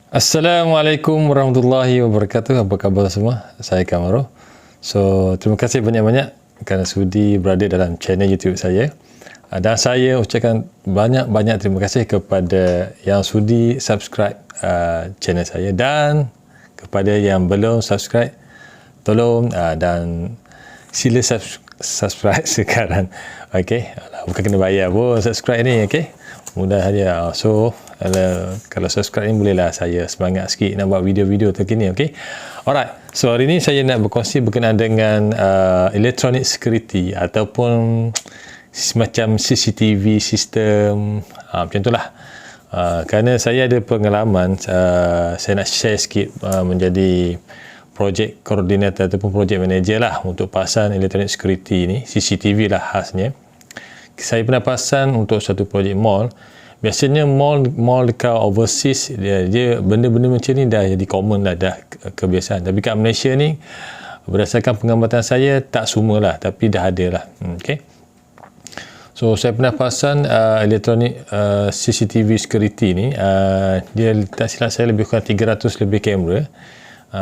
Assalamualaikum warahmatullahi wabarakatuh. Apa khabar semua? Saya Kamaro. Terima kasih banyak-banyak kerana sudi berada dalam channel YouTube saya. Dan saya ucapkan banyak-banyak terima kasih kepada yang sudi subscribe channel saya, dan kepada yang belum subscribe, tolong dan sila subscribe sekarang. Okey, bukan kena bayar pun subscribe ni, okey. Mudah saja. Kalau subscribe ni bolehlah saya semangat sikit nak buat video-video terkini, okey. Alright. So hari ni saya nak berkongsi berkenaan dengan electronic security ataupun semacam CCTV sistem, macam itulah. Kerana saya ada pengalaman, saya nak share sikit menjadi project coordinator ataupun project manager lah untuk pasang electronic security ni, CCTV lah khasnya. Saya pernah pasang untuk satu projek mall. Biasanya mall dekat overseas, dia benda-benda macam ni dah jadi common lah, dah kebiasaan. Tapi kat Malaysia ni, berdasarkan pengamatan saya, tak semua lah, tapi dah ada lah. Okay. So saya pernah pasang electronic CCTV security ni. Dia tak silap saya lebih kurang 300 lebih kamera.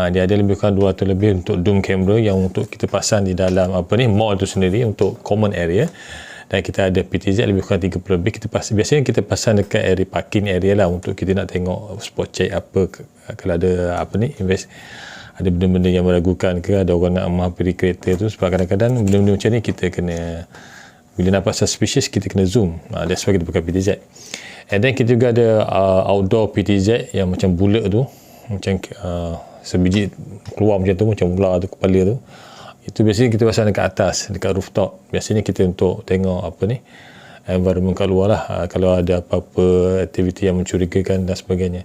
Dia ada lebih kurang 200 lebih untuk dome camera yang untuk kita pasang di dalam mall tu sendiri untuk common area. Dan kita ada PTZ lebih kurang 30 lebih. Biasanya kita pasang dekat area parking area lah, untuk kita nak tengok spot check apa kalau ada ada benda-benda yang meragukan ke, ada orang nak menghampiri kereta tu. Sebab kadang-kadang benda-benda macam ni kita kena, bila nampak suspicious kita kena zoom. That's why kita pakai PTZ. And then kita juga ada outdoor PTZ yang macam bulat tu, macam sebiji keluar macam tu, macam ular tu, kepala tu. Itu biasanya kita pasang dekat atas, dekat rooftop. Biasanya kita untuk tengok environment kat luar lah, kalau ada apa-apa aktiviti yang mencurigakan dan sebagainya.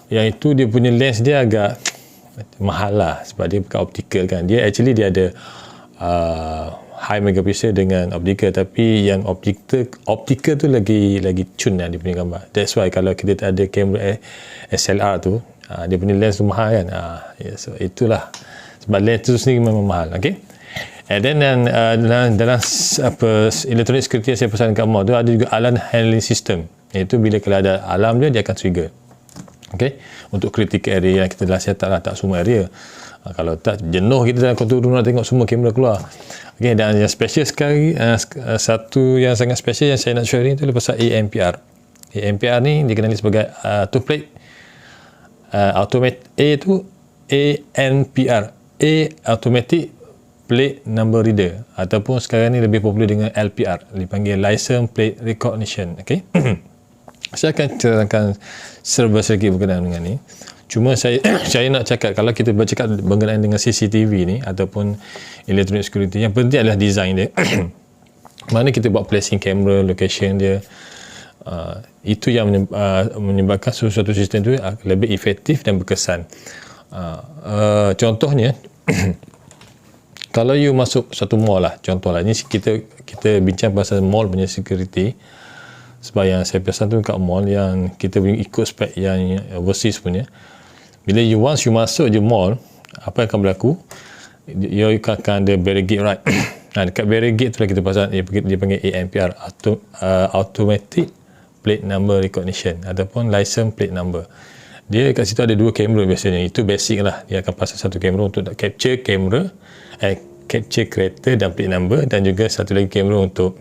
Yang itu dia punya lens dia agak mahal lah, sebab dia pakai optical kan. Dia ada high megapixel dengan optical, tapi yang optical tu lagi cun lah dia punya gambar. That's why kalau kita tak ada kamera SLR tu, dia punya lens tu mahal kan. So itulah sebab lens tu sendiri memang mahal. Okay. And then dalam electronic security yang saya pasang dekat mall tu, ada juga alarm handling system, iaitu bila kalau ada alarm dia akan trigger. Okay. Untuk critical area yang kita dah set up lah, tak semua area. Kalau tak, jenuh kita dalam control room nak tengok semua kamera keluar. Okay. Dan yang special sekali, satu yang sangat special yang saya nak share ni tu pasal ANPR. ANPR ni dikenali sebagai two-plate automatic. ANPR, automatic plate number reader, ataupun sekarang ni lebih popular dengan LPR, dipanggil license plate recognition. Okay. Saya akan terangkan serba sedikit berkenaan dengan ni. Cuma saya nak cakap, kalau kita bercakap berkenaan dengan CCTV ni ataupun electronic security, yang penting adalah design dia. Mana kita buat placing camera, location dia, itu yang menyebabkan suatu sistem tu lebih efektif dan berkesan. Contohnya kalau you masuk satu mall lah, contohlah ni kita bincang pasal mall punya security. Sebab yang saya pasang tu kat mall yang kita ikut spek yang overseas punya. Bila once you masuk je mall, apa yang akan berlaku, you akan ada barricade, right? Dekat barricade tu lah kita pasang, dia panggil ANPR, automatic plate number recognition, ataupun license plate number. Dia kat situ ada dua kamera biasanya. Itu basic lah. Dia akan pasang satu kamera untuk capture capture kereta dan plate number, dan juga satu lagi kamera untuk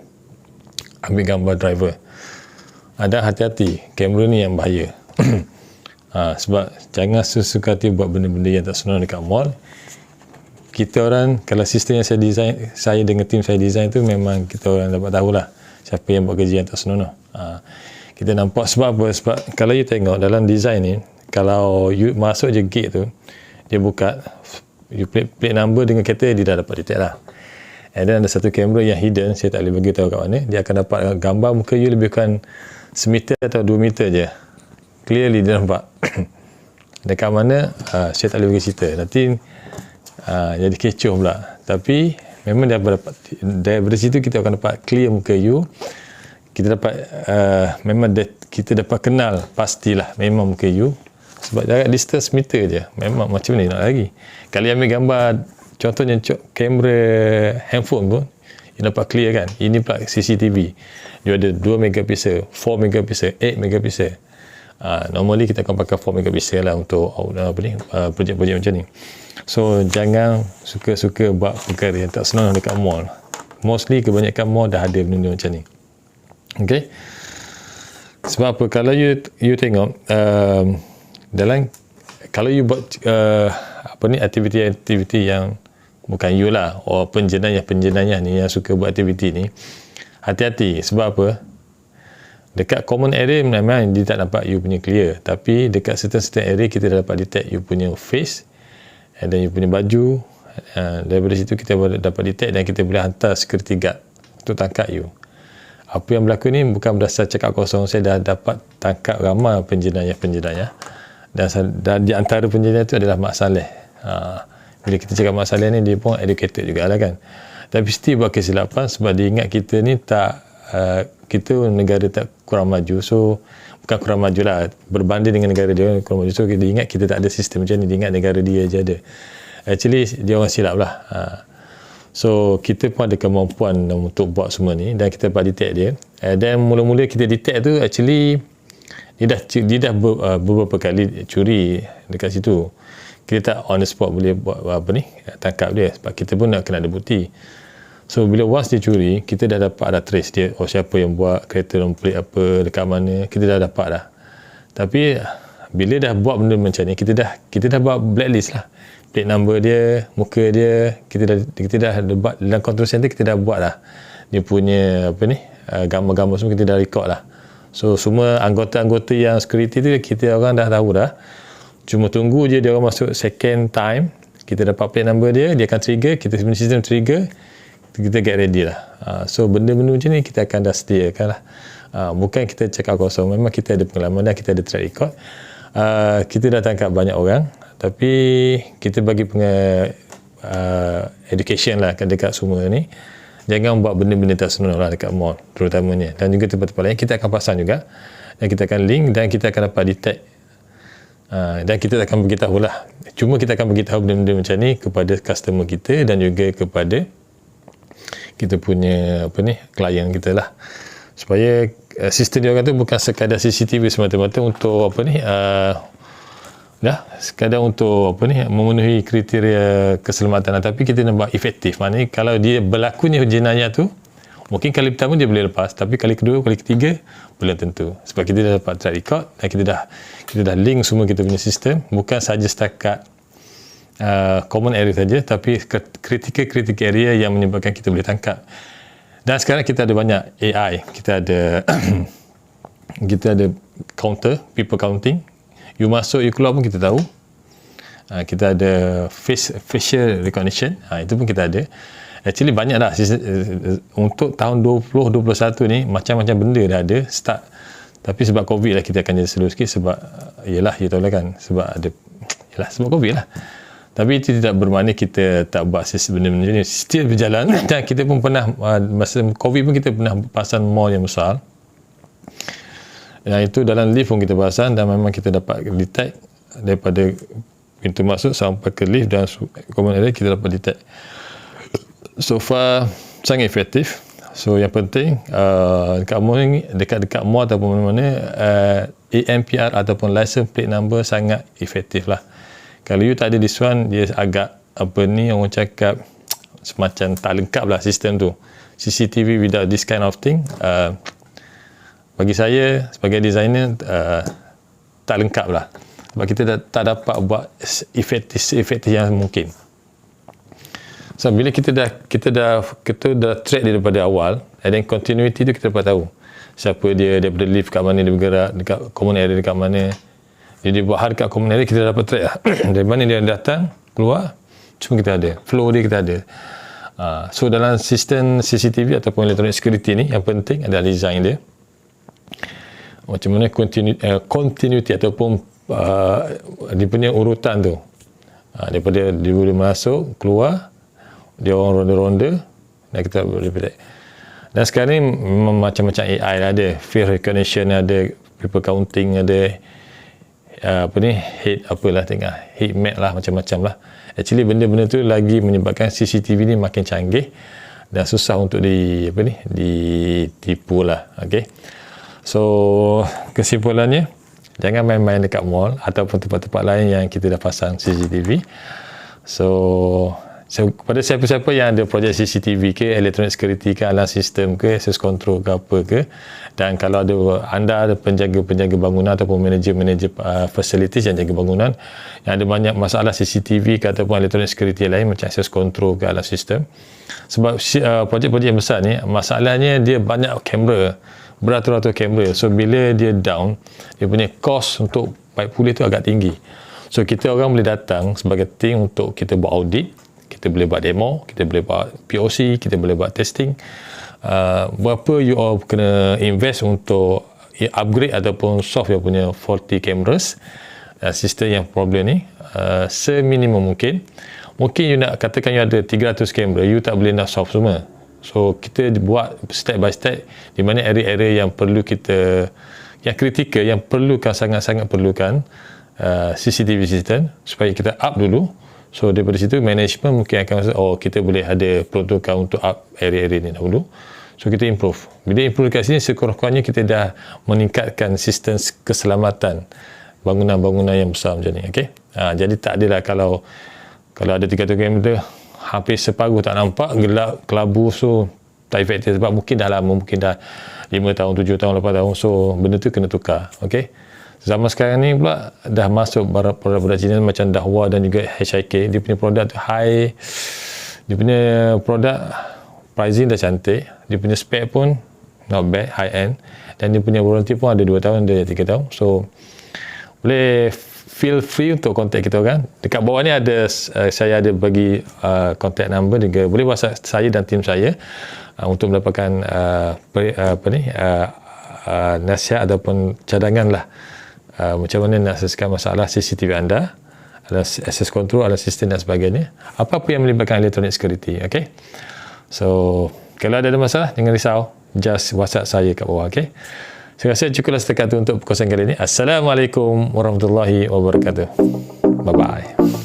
ambil gambar driver. Ada hati-hati, kamera ni yang bahaya. Sebab jangan sesuka hati buat benda-benda yang tak senonoh dekat mall. Kita orang, kalau sistem yang saya dengan tim saya design tu, memang kita orang dapat tahulah siapa yang buat kerja yang tak senonoh. Kita nampak sebab apa? Sebab kalau you tengok dalam design ni, kalau you masuk je gate tu, dia buka, you plate number dengan kereta, dia dah dapat detect lah. And then ada satu kamera yang hidden, saya tak boleh bagi tahu kat mana. Dia akan dapat gambar muka you lebih kurang semeter atau 2 meter je. Clearly dia nampak. Dekat mana, saya tak boleh bagi cerita. Nanti jadi kecoh pula. Tapi memang daripada situ kita akan dapat clear muka you. Kita dapat kita dapat kenal pastilah memang muka you. Sebab jarak distance meter je. Memang macam ni nak lagi. Kalau ambil gambar, contohnya kamera handphone pun, you dapat clear kan. Ini pula CCTV. Dia ada 2 megapixel, 4 megapixel, 8 megapixel. Normally kita akan pakai form yang bisa lah untuk projek-projek macam ni. So jangan suka-suka buat perkara yang tak senang dekat mall. Mostly kebanyakan mall dah ada benda macam ni. Okay, sebab apa, kalau you tengok kalau you buat aktiviti yang bukan you lah, penjenayah ni yang suka buat aktiviti ni, hati-hati. Sebab apa, dekat common area memang dia tak nampak you punya clear, tapi dekat certain area kita dah dapat detect you punya face and then you punya baju. Daripada situ kita dapat detect dan kita boleh hantar security guard untuk tangkap you. Apa yang berlaku ni bukan berdasar cakap kosong. Saya dah dapat tangkap ramai penjenayah dan di antara penjenayah tu adalah Mak Saleh. Bila kita cakap Mak Saleh ni, dia pun educated jugalah kan, tapi still buat kesilapan sebab dia ingat kita ni kita negara tak kurang maju. So bukan kurang maju lah, berbanding dengan negara dia kurang maju. So dia ingat kita tak ada sistem macam ni, dia ingat negara dia je ada. Actually dia orang silap lah. So kita pun ada kemampuan untuk buat semua ni dan kita dapat detect dia. Dan mula-mula kita detect tu, actually dia dah beberapa kali curi dekat situ. Kita tak on the spot boleh buat tangkap dia sebab kita pun nak kena ada bukti. So bila once dia curi, kita dah dapat trace dia, siapa yang buat, kereta nombor plate apa, dekat mana, kita dah dapat dah. Tapi bila dah buat benda macam ni, kita dah buat blacklist lah. Plate number dia, muka dia, kita dah buat dalam control center, kita dah buat lah. Dia punya gambar-gambar semua kita dah record lah. So semua anggota-anggota yang security tu kita orang dah tahu dah. Cuma tunggu je dia orang masuk second time, kita dapat plate number dia akan trigger, kita punya sistem trigger, kita get ready lah. So benda-benda macam ni kita akan dah sediakan lah. Bukan kita cakap kosong, memang kita ada pengalaman dan kita ada track record. Kita dah tangkap banyak orang, tapi kita bagi education lah dekat semua ni. Jangan buat benda-benda tak senonoh lah dekat mall terutamanya, dan juga tempat-tempat lain. Kita akan pasang juga dan kita akan link dan kita akan dapat detect, dan kita akan beritahu lah. Cuma kita akan beritahu benda-benda macam ni kepada customer kita dan juga kepada kita punya klien kita lah, supaya sistem dia orang tu bukan sekadar CCTV semata-mata untuk sekadar untuk memenuhi kriteria keselamatan, tapi kita nak buat efektif. Maknanya kalau dia berlakunya jenayah tu, mungkin kali pertama dia boleh lepas, tapi kali kedua, kali ketiga belum tentu, sebab kita dah dapat track record dan kita dah link semua kita punya sistem, bukan saja setakat common area saja, tapi critical area yang menyebabkan kita boleh tangkap. Dan sekarang kita ada banyak AI, kita ada counter, people counting, you masuk, you keluar pun kita tahu. Kita ada facial recognition, itu pun kita ada. Actually banyak dah untuk tahun 2021 ni, macam-macam benda dah ada start. Tapi sebab COVID lah kita akan jadi slow sikit, sebab yelah, you tahu lah kan, sebab COVID lah. Tapi itu tidak bermakna kita tak buat benda-benda ni, still berjalan. Dan kita pun pernah, masa COVID pun kita pernah pasang mall yang besar. Yang itu dalam lift pun kita pasang, dan memang kita dapat detect daripada pintu masuk sampai ke lift dan common area, kita dapat detect. So far sangat efektif. So yang penting dekat mall ni, dekat mall ataupun mana-mana, ANPR ataupun license plate number sangat efektif lah. Kalau you tak ada this one, dia agak orang cakap semacam tak lengkap lah sistem tu. CCTV without this kind of thing, bagi saya sebagai designer, tak lengkap lah. Sebab kita tak dapat buat efektif yang mungkin. So bila kita dah track dia daripada awal, and then continuity tu kita dapat tahu siapa dia, daripada lift kat mana dia bergerak, dekat common area dekat mana dia buat hal dekat common area, kita dapat track lah. Dari mana dia datang, keluar, cuma kita ada flow dia, kita ada. So dalam sistem CCTV ataupun electronic security ni, yang penting adalah design dia, macam mana continuity ataupun dia punya urutan tu, daripada dia boleh masuk, keluar, dia orang ronda-ronda, dan kita boleh predict. Dan sekarang ni memang macam-macam AI lah, ada face recognition, ada people counting, ada heat map lah, macam-macam lah. Actually benda-benda tu lagi menyebabkan CCTV ni makin canggih dan susah untuk ditipu lah. Okay, so kesimpulannya, Jangan main-main dekat mall ataupun tempat-tempat lain yang kita dah pasang CCTV. So kepada siapa-siapa yang ada projek CCTV ke, electronic security ke, alarm system ke, access control ke apa ke, dan kalau anda ada penjaga-penjaga bangunan ataupun manager-manager facilities yang jaga bangunan yang ada banyak masalah CCTV ke ataupun electronic security lain macam access control ke, alarm system, sebab projek-projek yang besar ni masalahnya dia banyak kamera, beratur-atur kamera. So bila dia down, dia punya cost untuk baik pulih tu agak tinggi. So kita orang boleh datang sebagai team untuk kita buat audit, kita boleh buat demo, kita boleh buat POC, kita boleh buat testing. Berapa you all kena invest untuk upgrade ataupun solve yang punya faulty cameras, sistem yang problem ni, seminimum mungkin. Mungkin you nak katakan you ada 300 kamera, you tak boleh nak solve semua. So kita buat step by step di mana area-area yang perlu kita, yang kritikal, yang perlukan, sangat-sangat perlukan CCTV system supaya kita up dulu. So daripada situ management mungkin akan rasa kita boleh ada protokol untuk up area-area ni dahulu. So kita improve. Bila improve kat sini, sekurang-kurangnya kita dah meningkatkan sistem keselamatan bangunan-bangunan yang besar macam ni. Okay? Jadi tak adalah kalau ada 300 kamera hampir separuh tak nampak, gelap, kelabu, so tak efektif sebab mungkin dah lama, mungkin dah 5 tahun, 7 tahun, 8 tahun. So benda tu kena tukar. Okay? Zaman sekarang ni pula dah masuk produk-produk Cina macam Dahua dan juga HIK. Dia punya produk tu high, dia punya produk pricing dah cantik, dia punya spec pun not bad, high end, dan dia punya warranty pun ada 2 tahun, ada 3 tahun. So boleh feel free untuk contact kita orang. Dekat bawah ni ada, saya ada bagi contact number, juga boleh WhatsApp saya dan tim saya untuk mendapatkan nasihat ataupun cadangan lah, macam mana nak selesaikan masalah CCTV anda, access control, alarm system dan sebagainya, apa-apa yang melibatkan electronic security. Okay? So kalau ada masalah, jangan risau, just WhatsApp saya kat bawah. Okay? Saya rasa cukuplah setakat itu untuk perkongsian kali ini. Assalamualaikum warahmatullahi wabarakatuh. Bye bye.